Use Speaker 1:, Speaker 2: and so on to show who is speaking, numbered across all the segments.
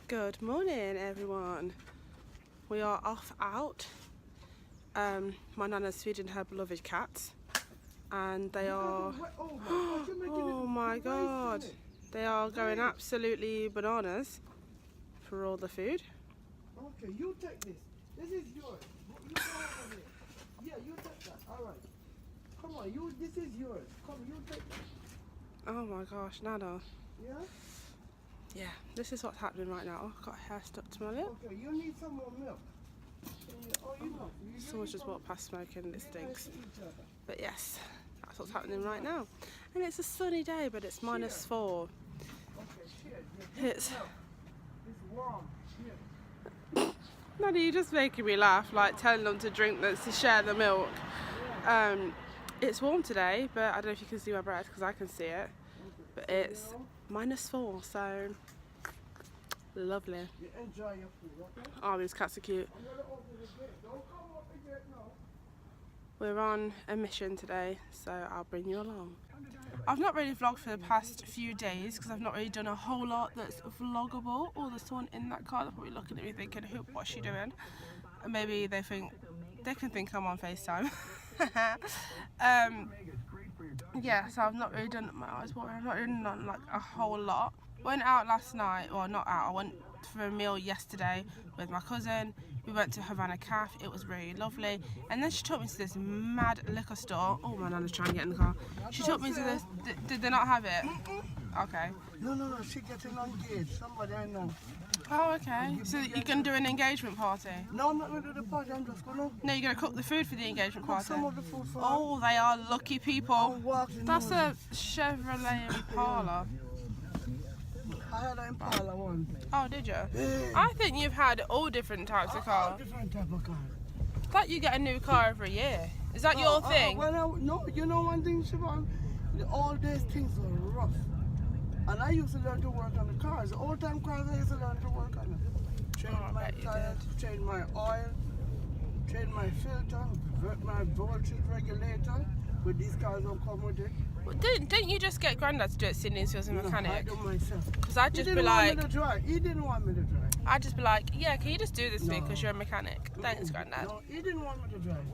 Speaker 1: Good morning, everyone. We are off out. My nana's feeding her beloved cats, and they are oh my god, they are going absolutely bananas for all the food.
Speaker 2: Okay, you take this. This is yours. You go over there. Yeah, you take that. All right. Come on, you. This is yours. Come, you take that.
Speaker 1: Oh my gosh, Nana.
Speaker 2: Yeah.
Speaker 1: Yeah, this is what's happening right now. Oh, I've got hair stuck to my lip.
Speaker 2: Okay, you need some more milk. Oh, you know.
Speaker 1: Someone's just walked past smoking and it stinks. But yes, that's what's happening right now. And it's a sunny day, but it's -4.
Speaker 2: Okay, shit.
Speaker 1: It's
Speaker 2: warm.
Speaker 1: Nana, you're just making me laugh, like telling them to drink this, to share the milk. It's warm today, but I don't know if you can see my breath because I can see it. But it's -4, so lovely.
Speaker 2: You enjoy your food, okay?
Speaker 1: Oh, these cats are cute.
Speaker 2: I'm gonna open the gate. Don't come up the gate now.
Speaker 1: We're on a mission today, so I'll bring you along. I've not really vlogged for the past few days because I've not really done a whole lot that's vloggable. Oh, there's someone in that car. They're probably looking at me thinking, what's she doing? And maybe they can think I'm on FaceTime. Yeah, so I've not really done my eyes watering. I've not really done like a whole lot. Went out last night, well not out, I went for a meal yesterday with my cousin. We went to Havana Cafe, it was really lovely. And then she took me to this mad liquor store. Oh, my nana's trying to get in the car. She took me to this, did they not have it? Okay.
Speaker 2: No, she getting engaged. Somebody I know.
Speaker 1: Oh, okay. So you're going to do an engagement party?
Speaker 2: No, I'm not going to do the party, I'm just going to...
Speaker 1: No, you're going to cook the food for the engagement party?
Speaker 2: Some of the food for
Speaker 1: Oh, they are lucky people. That's a Chevrolet Impala.
Speaker 2: I had an Impala one.
Speaker 1: Oh, did you? I think you've had all different types of cars.
Speaker 2: All different type of cars.
Speaker 1: I thought you get a new car every year. Is that your thing?
Speaker 2: No, you know one thing, Siobhan? All these things were rough. And I used to learn to work on the cars. The old-time cars, I used to learn to work on them. Change my tires, change my oil, change my filter, my voltage regulator. With these cars don't come with it.
Speaker 1: Well, didn't you just get Grandad to do it, Sydney, so as a mechanic?
Speaker 2: I do myself.
Speaker 1: Because I'd just be like...
Speaker 2: He didn't want me to drive.
Speaker 1: I'd just be like, yeah, can you just do this thing because you're a mechanic? Thanks, Grandad.
Speaker 2: No, he didn't want me to drive.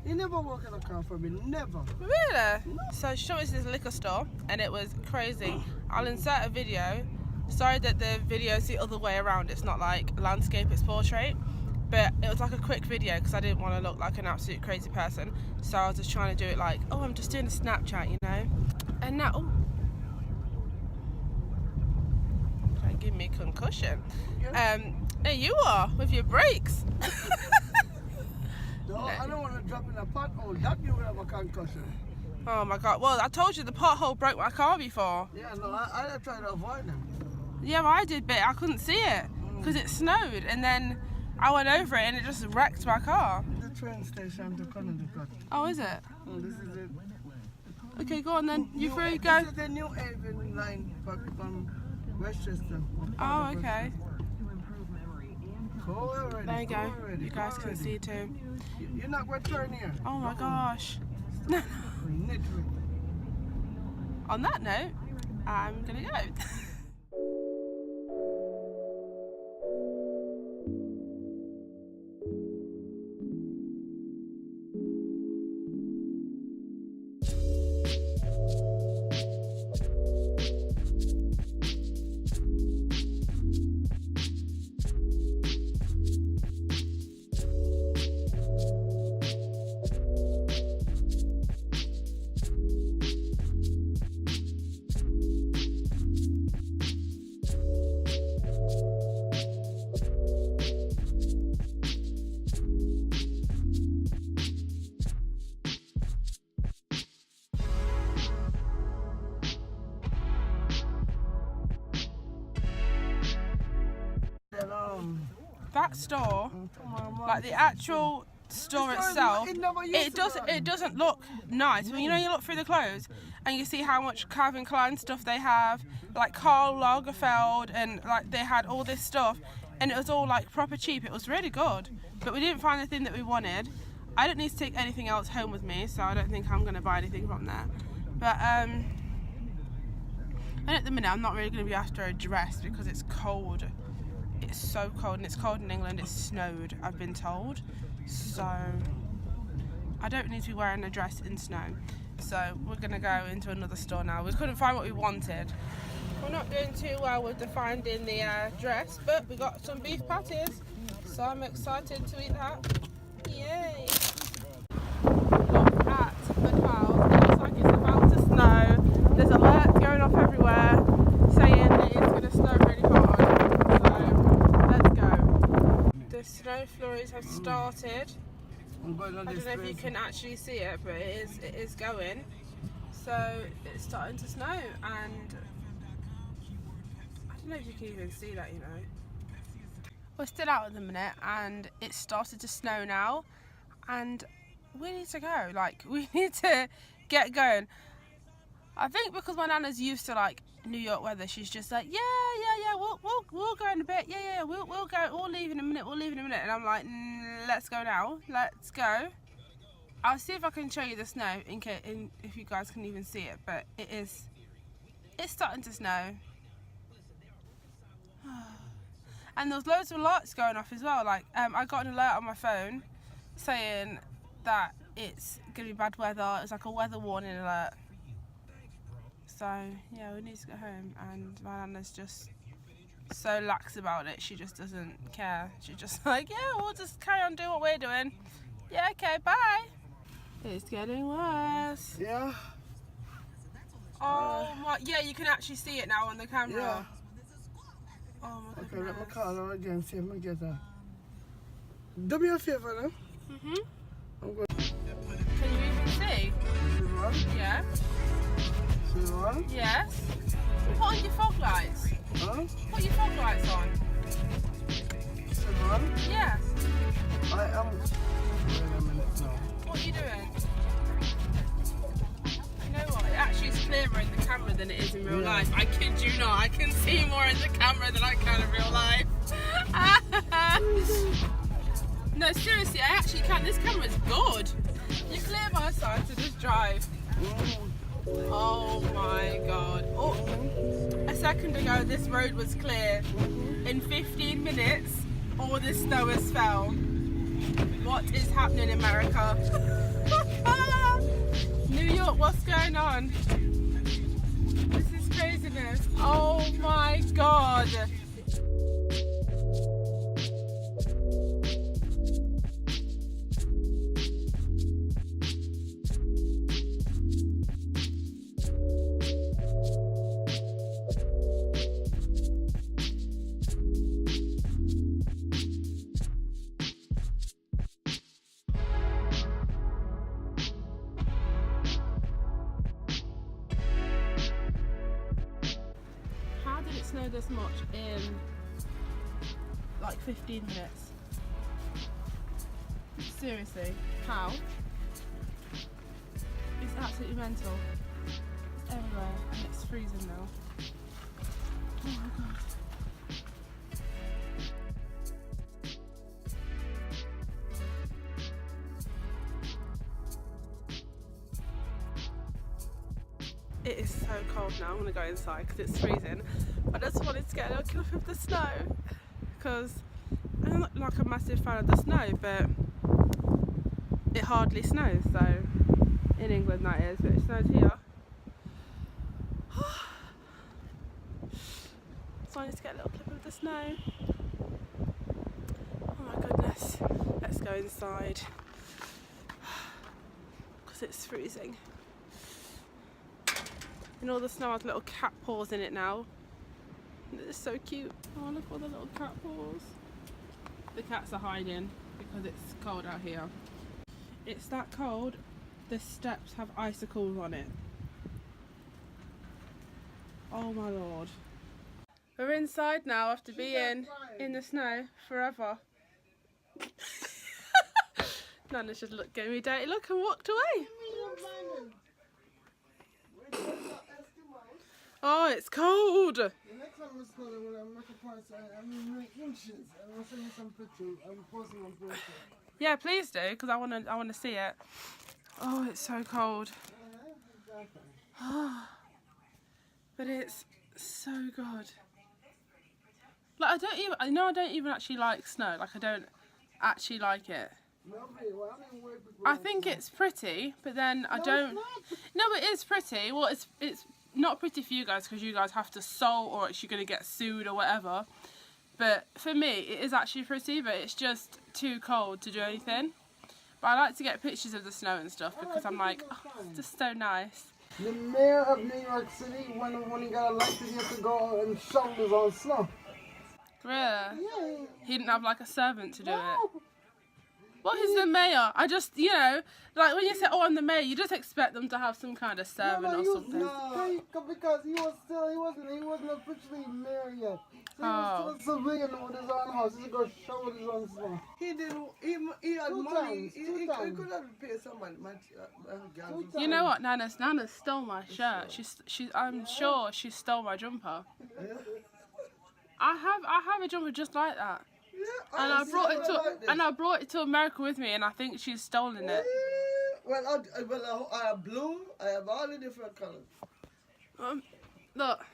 Speaker 2: He never worked in a car for me, never.
Speaker 1: Really? No. So she took me to this liquor store and it was crazy. I'll insert a video. Sorry that the video's the other way around. It's not like landscape, it's portrait. But it was like a quick video because I didn't want to look like an absolute crazy person. So I was just trying to do it like, oh, I'm just doing a Snapchat, you know. And now, trying to give me a concussion. Yeah. There you are with your brakes.
Speaker 2: No, I don't want to drop in a pothole. That you will have a concussion.
Speaker 1: Oh my god. Well, I told you the pothole broke my car before.
Speaker 2: Yeah, no, I tried to avoid them.
Speaker 1: Yeah, well, I did, but I couldn't see it because it snowed. And then I went over it and it just wrecked my car.
Speaker 2: The train station to Connecticut.
Speaker 1: Oh, is it?
Speaker 2: Oh, this is it.
Speaker 1: Okay, go on then. You free? Go.
Speaker 2: This is the New Haven line from Westchester.
Speaker 1: Oh, okay.
Speaker 2: Go already.
Speaker 1: There you go.
Speaker 2: Already.
Speaker 1: You guys can see too.
Speaker 2: You're not going to turn here.
Speaker 1: Oh my gosh. On that note, I'm gonna go. That store, like the actual store itself, it doesn't look nice. When you look through the clothes and you see how much Calvin Klein stuff they have, like Karl Lagerfeld, and like they had all this stuff, and it was all like proper cheap. It was really good, but we didn't find the thing that we wanted. I don't need to take anything else home with me, so I don't think I'm going to buy anything from there. But and at the minute I'm not really going to be after a dress because it's cold it's so cold, and it's cold in England. It's snowed, I've been told. So I don't need to be wearing a dress in snow. So we're gonna go into another store now. We couldn't find what we wanted. We're not doing too well with the finding the dress, but we got some beef patties, so I'm excited to eat that. Yay! Look at the clouds. It looks like it's about to snow. There's alerts going off everywhere saying that it's going to snow really hard. So let's go. The snow flurries have started. I don't know if you can actually see it, but it is going. So it's starting to snow, and I don't know if you can even see that, you know. We're still out at the minute, and it's started to snow now, and we need to go. Like, we need to get going. I think because my nana's used to like New York weather, she's just like, yeah, we'll go in a bit. Yeah, we'll go. We'll leave in a minute. And I'm like, let's go now. Let's go. I'll see if I can show you the snow if you guys can even see it. But it's starting to snow. And there's loads of alerts going off as well. Like, I got an alert on my phone saying that it's gonna be bad weather. It's like a weather warning alert. So yeah, we need to go home, and my nana's just so lax about it. She just doesn't care. She's just like, yeah, we'll just carry on doing what we're doing. Yeah, okay, bye. It's getting worse.
Speaker 2: Yeah.
Speaker 1: Oh my, yeah, you can actually see it now on the camera.
Speaker 2: Yeah.
Speaker 1: Oh my goodness.
Speaker 2: Okay, let me call her again, see if I get her. Do me a favor, no? I'm going.
Speaker 1: Can you even see?
Speaker 2: See one?
Speaker 1: Yeah.
Speaker 2: See one?
Speaker 1: Yes. Put on your fog lights.
Speaker 2: Huh?
Speaker 1: Put your fog lights on.
Speaker 2: See one?
Speaker 1: Yeah.
Speaker 2: I am. Wait a minute now.
Speaker 1: What are you doing? You know what? It actually is clearer in the camera than it is in real life. I kid you not. I can see more in the camera than I can in real life. No, seriously, I actually can. This camera's good. You clear my side to just drive. Oh my god. Oh, a second ago this road was clear. In 15 minutes, all this snow has fell. What is happening, America? New York, what's going on? This is craziness. Oh my god. Snow this much in like 15 minutes. Seriously, how? It's absolutely mental. It's everywhere, and it's freezing now. Oh my god. It is so cold now. I'm gonna go inside because it's freezing. I just wanted to get a little clip of the snow because I'm not like a massive fan of the snow, but it hardly snows. So in England that is, but it snows here. So I wanted to get a little clip of the snow. Oh my goodness. Let's go inside because it's freezing. And all the snow has little cat paws in it now. It's so cute. Oh, look at all the little cat paws. The cats are hiding because it's cold out here. It's that cold, the steps have icicles on it. Oh my lord. We're inside now after being in the snow forever. Nana's just looked at me dirty look and walked away. Oh, it's cold.
Speaker 2: The next time it's cold, I'm going to make a price. Inches. And I'll send you some pictures. I'm posting on Facebook.
Speaker 1: Yeah, please do, because I want to see it. Oh, it's so cold. But it's so good. Like I don't even actually like snow. Like I don't actually like it. I think it's pretty, but then I don't. No, it is pretty. Well, it's not pretty for you guys because you guys have to sew or you're gonna get sued or whatever. But for me, it is actually pretty, but it's just too cold to do anything. But I like to get pictures of the snow and stuff because I'm like, oh, it's just so nice.
Speaker 2: The mayor of New York City, when he got elected, he had to go and shovel his own snow.
Speaker 1: Really?
Speaker 2: Yeah.
Speaker 1: He didn't have like a servant to do it. What is the mayor? I just, you know, like when you say, oh, I'm the mayor, you just expect them to have some kind of servant or something.
Speaker 2: No, because he wasn't officially mayor yet. So he was still a civilian with his own house. He could go shovel his own snow. He didn't. He had money. He could have paid somebody.
Speaker 1: You know what, Nana stole my shirt. I'm sure she stole my jumper.
Speaker 2: Yeah.
Speaker 1: I have a jumper just like that.
Speaker 2: Yeah,
Speaker 1: and I brought it to America with me, and I think she's stolen it.
Speaker 2: Well, I have blue. I have all the different colors.
Speaker 1: Look,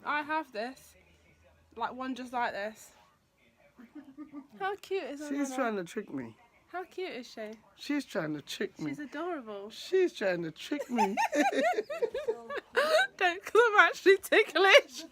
Speaker 1: I have this, like one just like this. How cute is that?
Speaker 2: She's trying to trick me.
Speaker 1: How cute is she?
Speaker 2: She's trying to trick me.
Speaker 1: She's adorable.
Speaker 2: She's trying to trick me.
Speaker 1: Don't, because I'm actually ticklish.